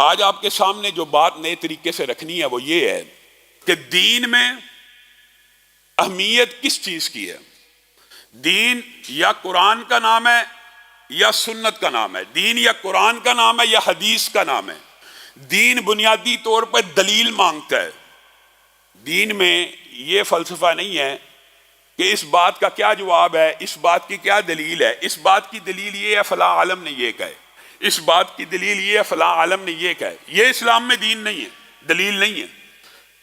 آج آپ کے سامنے جو بات نئے طریقے سے رکھنی ہے وہ یہ ہے کہ دین میں اہمیت کس چیز کی ہے؟ دین یا قرآن کا نام ہے یا سنت کا نام ہے، دین یا قرآن کا نام ہے یا حدیث کا نام ہے۔ دین بنیادی طور پر دلیل مانگتا ہے۔ دین میں یہ فلسفہ نہیں ہے کہ اس بات کا کیا جواب ہے، اس بات کی کیا دلیل ہے، اس بات کی دلیل یہ ہے فلاں عالم نے یہ کہے، اس بات کی دلیل یہ ہے فلاں عالم نے یہ کہے۔ یہ اسلام میں دین نہیں ہے، دلیل نہیں ہے۔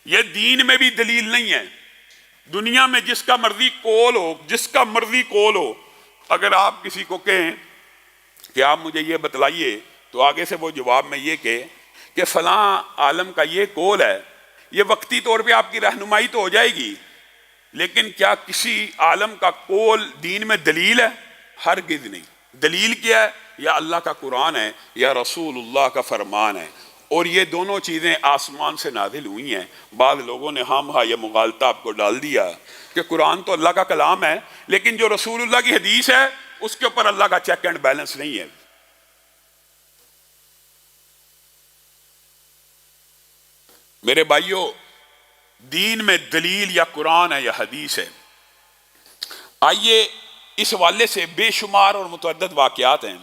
یہ دین میں بھی دلیل نہیں ہے۔ دنیا میں جس کا مرضی قول ہو، جس کا مرضی قول ہو، اگر آپ کسی کو کہیں کہ آپ مجھے یہ بتلائیے تو آگے سے وہ جواب میں یہ کہے کہ فلاں عالم کا یہ قول ہے، یہ وقتی طور پہ آپ کی رہنمائی تو ہو جائے گی، لیکن کیا کسی عالم کا قول دین میں دلیل ہے؟ ہرگز نہیں۔ دلیل کیا ہے؟ یا اللہ کا قرآن ہے یا رسول اللہ کا فرمان ہے، اور یہ دونوں چیزیں آسمان سے نازل ہوئی ہیں۔ بعض لوگوں نے یہ مغالطہ آپ کو ڈال دیا کہ قرآن تو اللہ کا کلام ہے، لیکن جو رسول اللہ کی حدیث ہے اس کے اوپر اللہ کا چیک اینڈ بیلنس نہیں ہے۔ میرے بھائیوں، دین میں دلیل یا قرآن ہے یا حدیث ہے۔ آئیے اس حوالے سے بے شمار اور متعدد واقعات ہیں،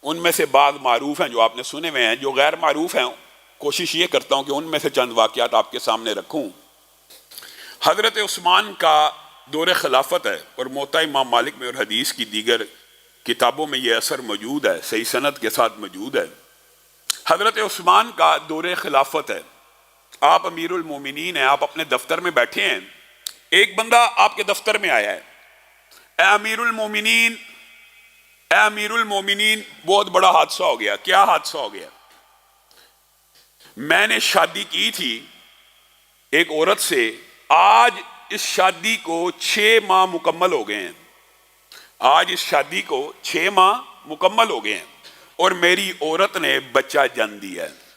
ان میں سے بعض معروف ہیں جو آپ نے سنے ہوئے ہیں، جو غیر معروف ہیں کوشش یہ کرتا ہوں کہ ان میں سے چند واقعات آپ کے سامنے رکھوں۔ حضرت عثمان کا دور خلافت ہے، اور موطا امام مالک میں اور حدیث کی دیگر کتابوں میں یہ اثر موجود ہے، صحیح سند کے ساتھ موجود ہے۔ حضرت عثمان کا دور خلافت ہے، آپ امیر المومنین ہیں، آپ اپنے دفتر میں بیٹھے ہیں، ایک بندہ آپ کے دفتر میں آیا ہے، اے امیر المومنین، اے امیر المومنین، بہت بڑا حادثہ ہو گیا۔ کیا حادثہ ہو گیا؟ میں نے شادی کی تھی ایک عورت سے، آج اس شادی کو 6 ماہ مکمل ہو گئے ہیں، آج اس شادی کو 6 ماہ مکمل ہو گئے ہیں، اور میری عورت نے بچہ جن دیا ہے۔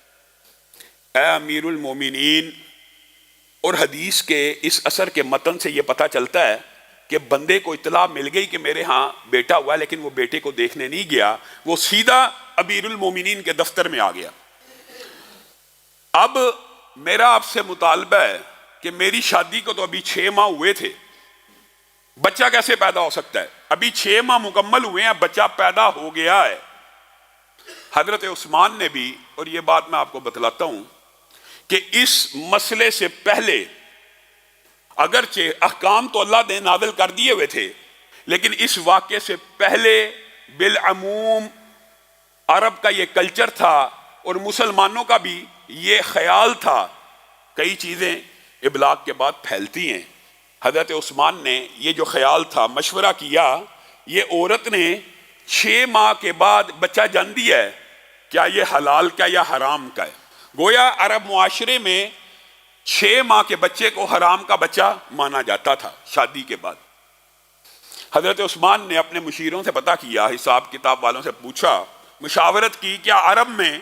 اے امیر المومنین، اور حدیث کے اس اثر کے متن سے یہ پتہ چلتا ہے کہ بندے کو اطلاع مل گئی کہ میرے ہاں بیٹا ہوا ہے، لیکن وہ بیٹے کو دیکھنے نہیں گیا، وہ سیدھا امیر المومنین کے دفتر میں آ گیا۔ اب میرا آپ سے مطالبہ ہے کہ میری شادی کو تو ابھی 6 ماہ ہوئے تھے، بچہ کیسے پیدا ہو سکتا ہے؟ ابھی 6 ماہ مکمل ہوئے ہیں، بچہ پیدا ہو گیا ہے۔ حضرت عثمان نے بھی، اور یہ بات میں آپ کو بتلاتا ہوں کہ اس مسئلے سے پہلے اگرچہ احکام تو اللہ نے نازل کر دیے ہوئے تھے، لیکن اس واقعے سے پہلے بالعموم عرب کا یہ کلچر تھا، اور مسلمانوں کا بھی یہ خیال تھا، کئی چیزیں ابلاغ کے بعد پھیلتی ہیں۔ حضرت عثمان نے یہ جو خیال تھا، مشورہ کیا، یہ عورت نے 6 ماہ کے بعد بچہ جن دیا ہے، کیا یہ حلال کا یا حرام کا ہے؟ گویا عرب معاشرے میں 6 ماہ کے بچے کو حرام کا بچہ مانا جاتا تھا شادی کے بعد۔ حضرت عثمان نے اپنے مشیروں سے پتہ کیا، حساب کتاب والوں سے پوچھا، مشاورت کی، کیا عرب میں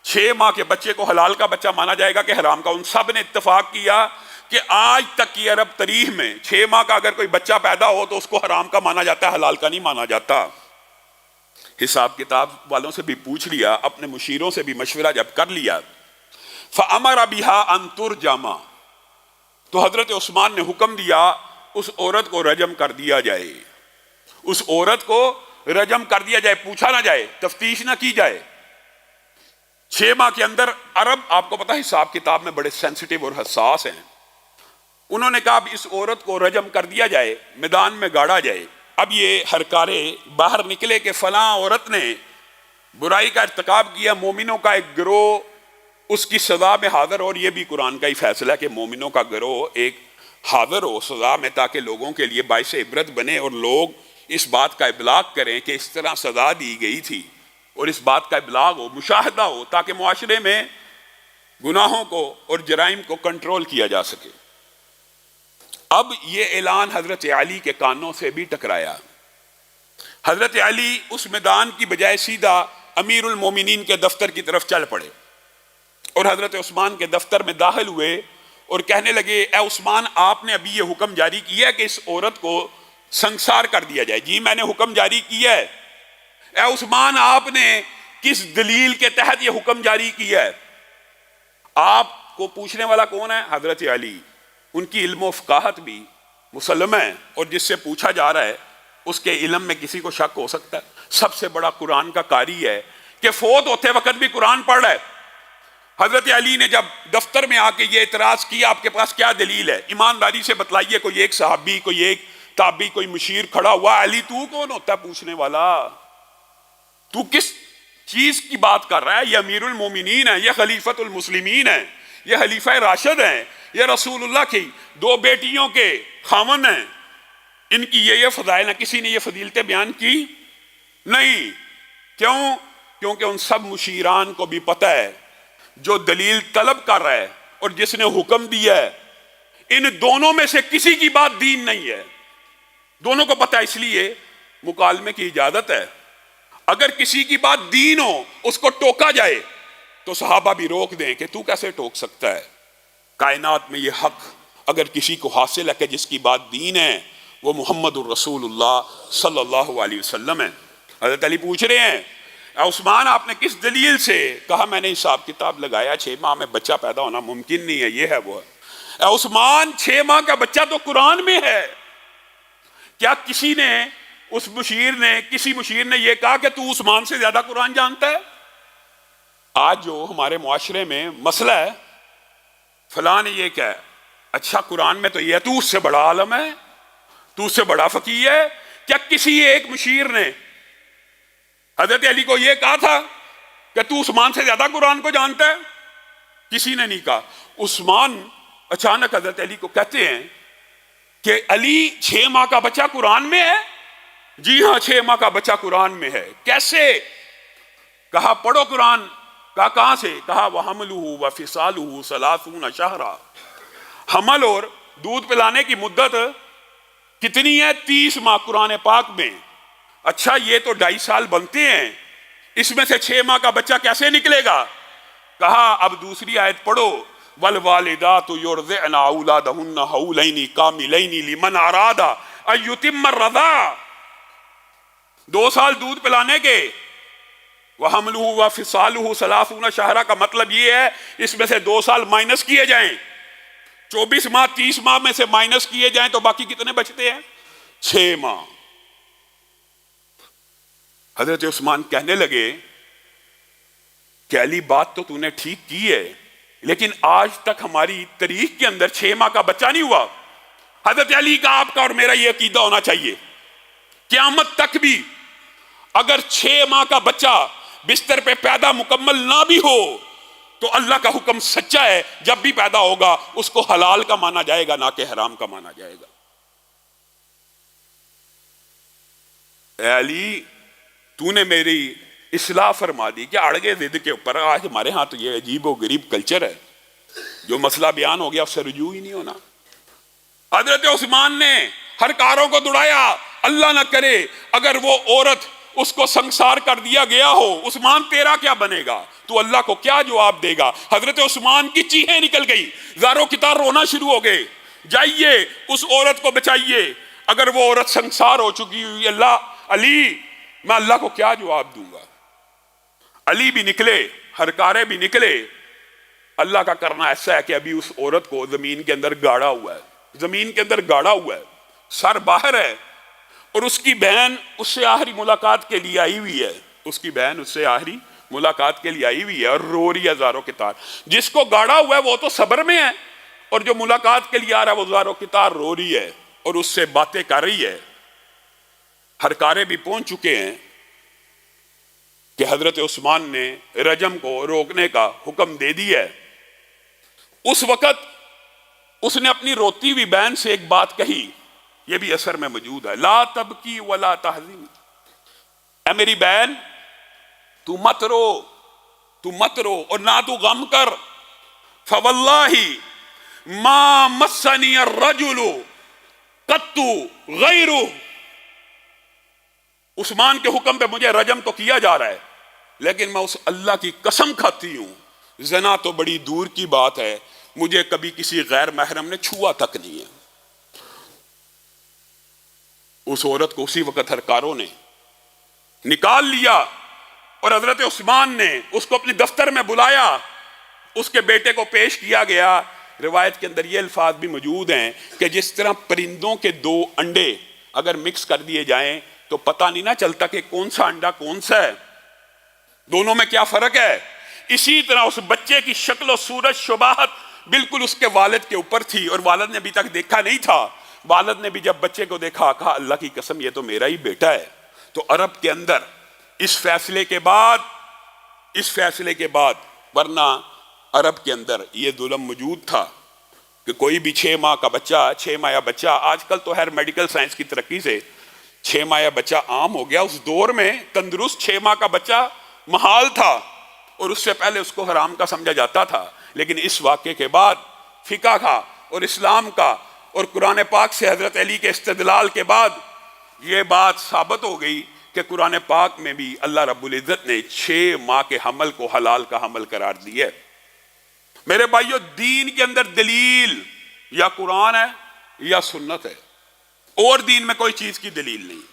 6 ماہ کے بچے کو حلال کا بچہ مانا جائے گا کہ حرام کا؟ ان سب نے اتفاق کیا کہ آج تک کی عرب تاریخ میں 6 ماہ کا اگر کوئی بچہ پیدا ہو تو اس کو حرام کا مانا جاتا ہے، حلال کا نہیں مانا جاتا۔ حساب کتاب والوں سے بھی پوچھ لیا، اپنے مشیروں سے بھی مشورہ جب کر لیا، فَأَمَرَ بِهَا أَن تُرْجَمَ، تو حضرت عثمان نے حکم دیا اس عورت کو رجم کر دیا جائے، اس عورت کو رجم کر دیا جائے، پوچھا نہ جائے، تفتیش نہ کی جائے۔ 6 ماہ کے اندر عرب، آپ کو پتہ حساب کتاب میں بڑے سینسٹیو اور حساس ہیں، انہوں نے کہا اب اس عورت کو رجم کر دیا جائے، میدان میں گاڑا جائے۔ اب یہ ہرکارے باہر نکلے کہ فلاں عورت نے برائی کا ارتکاب کیا، مومنوں کا ایک گروہ اس کی سزا میں حاضر، اور یہ بھی قرآن کا ہی فیصلہ ہے کہ مومنوں کا گروہ ایک حاضر ہو سزا میں، تاکہ لوگوں کے لیے باعث عبرت بنے، اور لوگ اس بات کا ابلاغ کریں کہ اس طرح سزا دی گئی تھی، اور اس بات کا ابلاغ ہو، مشاہدہ ہو، تاکہ معاشرے میں گناہوں کو اور جرائم کو کنٹرول کیا جا سکے۔ اب یہ اعلان حضرت علی کے کانوں سے بھی ٹکرایا۔ حضرت علی اس میدان کی بجائے سیدھا امیر المومنین کے دفتر کی طرف چل پڑے، اور حضرت عثمان کے دفتر میں داخل ہوئے اور کہنے لگے، اے عثمان، آپ نے ابھی یہ حکم جاری کیا ہے کہ اس عورت کو سنسار کر دیا جائے؟ جی میں نے حکم جاری کیا ہے۔ اے عثمان، آپ نے کس دلیل کے تحت یہ حکم جاری کیا ہے؟ آپ کو پوچھنے والا کون ہے؟ حضرت علی. ان کی علم و فقاہت بھی مسلم ہے، اور جس سے پوچھا جا رہا ہے اس کے علم میں کسی کو شک ہو سکتا ہے؟ سب سے بڑا قرآن کا قاری ہے کہ فوت ہوتے وقت بھی قرآن پڑھ رہا ہے. حضرت علی نے جب دفتر میں آ کے یہ اعتراض کیا آپ کے پاس کیا دلیل ہے؟ ایمانداری سے بتلائیے. کوئی ایک صحابی، کوئی ایک تابعی، کوئی مشیر کھڑا ہوا. علی تو کون ہوتا ہے پوچھنے والا؟ تو کس چیز کی بات کر رہا ہے؟ یہ امیر المومنین ہے، یہ خلیفۃ المسلمین ہے، یہ خلیفہ راشد ہیں، یہ رسول اللہ کی 2 بیٹیوں کے خاوند ہیں. ان کی یہ فضائل ہیں. کسی نے یہ فضیلتیں بیان کی نہیں. کیوں؟ کیونکہ ان سب مشیران کو بھی پتہ ہے جو دلیل طلب کر رہا ہے اور جس نے حکم دیا ہے، ان دونوں میں سے کسی کی بات دین نہیں ہے. دونوں کو پتہ ہے، اس لیے مکالمے کی اجازت ہے. اگر کسی کی بات دین ہو، اس کو ٹوکا جائے تو صحابہ بھی روک دیں کہ تو کیسے ٹوک سکتا ہے. کائنات میں یہ حق اگر کسی کو حاصل ہے کہ جس کی بات دین ہے، وہ محمد الرسول اللہ صلی اللہ علیہ وسلم ہے. حضرت علی پوچھ رہے ہیں اے عثمان آپ نے کس دلیل سے کہا؟ میں نے حساب کتاب لگایا 6 ماہ میں بچہ پیدا ہونا ممکن نہیں ہے، یہ ہے وہ ہے. اے عثمان 6 ماہ کا بچہ تو قرآن میں ہے. کیا کسی نے کسی مشیر نے یہ کہا کہ تو عثمان سے زیادہ قرآن جانتا ہے؟ آج جو ہمارے معاشرے میں مسئلہ ہے، فلاں نے یہ کہا، اچھا قرآن میں تو یہ ہے، تو اس سے بڑا عالم ہے، تو اس سے بڑا فقیہ ہے. کیا کسی ایک مشیر نے حضرت علی کو یہ کہا تھا کہ تو عثمان سے زیادہ قرآن کو جانتا ہے؟ کسی نے نہیں کہا. عثمان اچانک حضرت علی کو کہتے ہیں کہ علی 6 ماہ کا بچہ قرآن میں ہے؟ جی ہاں 6 ماہ کا بچہ قرآن میں ہے. کیسے؟ کہا پڑھو قرآن. کہا کہاں سے؟ کہا وَحَمْلُهُ وَفِصَالُهُ 30 شَهْرًا. حمل اور دودھ پلانے کی مدت کتنی ہے؟ 30 ماہ قرآن پاک میں. اچھا یہ تو 2.5 سال بنتے ہیں، اس میں سے 6 ماہ کا بچہ کیسے نکلے گا؟ کہا اب دوسری آیت پڑھو وَالْوَالِدَاتُ يُرْضِعْنَ أَوْلَادَهُنَّ حَوْلَيْنِ كَامِلَيْنِ لِمَنْ أَرَادَ أَن يُتِمَّ الرَّضَاعَ. 2 سال دودھ پلانے کے. وَحَمْلُهُ وَفِصَالُهُ 30 شَهْرًا کا مطلب یہ ہے اس میں سے 2 سال مائنس کیے جائیں، 24 ماہ 30 ماہ میں سے مائنس کیے جائیں تو باقی کتنے بچتے ہیں؟ 6 ماہ. حضرت عثمان کہنے لگے کہ علی بات تو نے ٹھیک کی ہے، لیکن آج تک ہماری تاریخ کے اندر 6 ماہ کا بچہ نہیں ہوا. حضرت علی کا آپ کا اور میرا یہ عقیدہ ہونا چاہیے قیامت تک بھی اگر 6 ماہ کا بچہ بستر پہ پیدا مکمل نہ بھی ہو تو اللہ کا حکم سچا ہے، جب بھی پیدا ہوگا اس کو حلال کا مانا جائے گا نہ کہ حرام کا مانا جائے گا. اے علی تو نے میری اصلاح فرما دی. کیا اڑگے ضد کے اوپر؟ آج ہمارے ہاں تو یہ عجیب و غریب کلچر ہے، جو مسئلہ بیان ہو گیا اس سے رجوع ہی نہیں ہونا. حضرت عثمان نے ہر کاروں کو دوڑایا. اللہ نہ کرے اگر وہ عورت اس کو سنسار کر دیا گیا ہو، عثمان تیرا کیا بنے گا؟ تو اللہ کو کیا جواب دے گا؟ حضرت عثمان کی چیخیں نکل گئی، زاروں کی طرح رونا شروع ہو گئے. جائیے اس عورت کو بچائیے. اگر وہ عورت سنسار ہو چکی ہوئی، علی میں اللہ کو کیا جواب دوں گا؟ علی بھی نکلے، ہر کارے بھی نکلے. اللہ کا کرنا ایسا ہے کہ ابھی اس عورت کو زمین کے اندر گاڑا ہوا ہے، زمین کے اندر گاڑا ہوا ہے، سر باہر ہے، اور اس کی بہن اس سے آخری ملاقات کے لیے آئی ہوئی ہے. اس کی بہن اس سے آخری ملاقات کے لیے آئی ہوئی ہے اور رو رہی ہے زاروں کی طرح. جس کو گاڑا ہوا ہے وہ تو صبر میں ہے، اور جو ملاقات کے لیے آ رہا ہے وہ زاروں کی طرح رو رہی ہے اور اس سے باتیں کر رہی ہے. ہر کارے بھی پہنچ چکے ہیں کہ حضرت عثمان نے رجم کو روکنے کا حکم دے دیا ہے. اس وقت اس نے اپنی روتی ہوئی بہن سے ایک بات کہی، یہ بھی اثر میں موجود ہے، لا تبکی ولا تحزن. اے میری بہن تو مت رو اور نہ تو غم کر. فواللہ ما مسنی الرجل قط غیرہ. عثمان کے حکم پہ مجھے رجم تو کیا جا رہا ہے، لیکن میں اس اللہ کی قسم کھاتی ہوں زنا تو بڑی دور کی بات ہے، مجھے کبھی کسی غیر محرم نے چھوا تک نہیں ہے. اس عورت کو اسی وقت ہرکاروں نے نکال لیا اور حضرت عثمان نے اس کو اپنے دفتر میں بلایا، اس کے بیٹے کو پیش کیا گیا۔ روایت کے اندر یہ الفاظ بھی موجود ہیں کہ جس طرح پرندوں کے 2 انڈے اگر مکس کر دیے جائیں تو پتہ نہیں نہ چلتا کہ کون سا انڈا کون سا ہے، دونوں میں کیا فرق ہے، اسی طرح اس بچے کی شکل و صورت شباہت بالکل اس کے والد کے اوپر تھی، اور والد نے ابھی تک دیکھا نہیں تھا۔ والد نے بھی جب بچے کو دیکھا کہا اللہ کی قسم یہ تو میرا ہی بیٹا ہے۔ تو عرب کے اندر اس فیصلے کے بعد ورنہ عرب کے اندر یہ ظلم موجود تھا کہ کوئی بھی 6 ماہ کا بچہ، 6 ماہ بچہ، آج کل تو خیر میڈیکل سائنس کی ترقی سے 6 ماہ بچہ عام ہو گیا، اس دور میں تندرست 6 ماہ کا بچہ محال تھا، اور اس سے پہلے اس کو حرام کا سمجھا جاتا تھا۔ لیکن اس واقعے کے بعد فقہ کا اور اسلام کا اور قرآن پاک سے حضرت علی کے استدلال کے بعد یہ بات ثابت ہو گئی کہ قرآن پاک میں بھی اللہ رب العزت نے 6 ماہ کے حمل کو حلال کا حمل قرار دیا ہے۔ میرے بھائیو، دین کے اندر دلیل یا قرآن ہے یا سنت ہے، اور دین میں کوئی چیز کی دلیل نہیں۔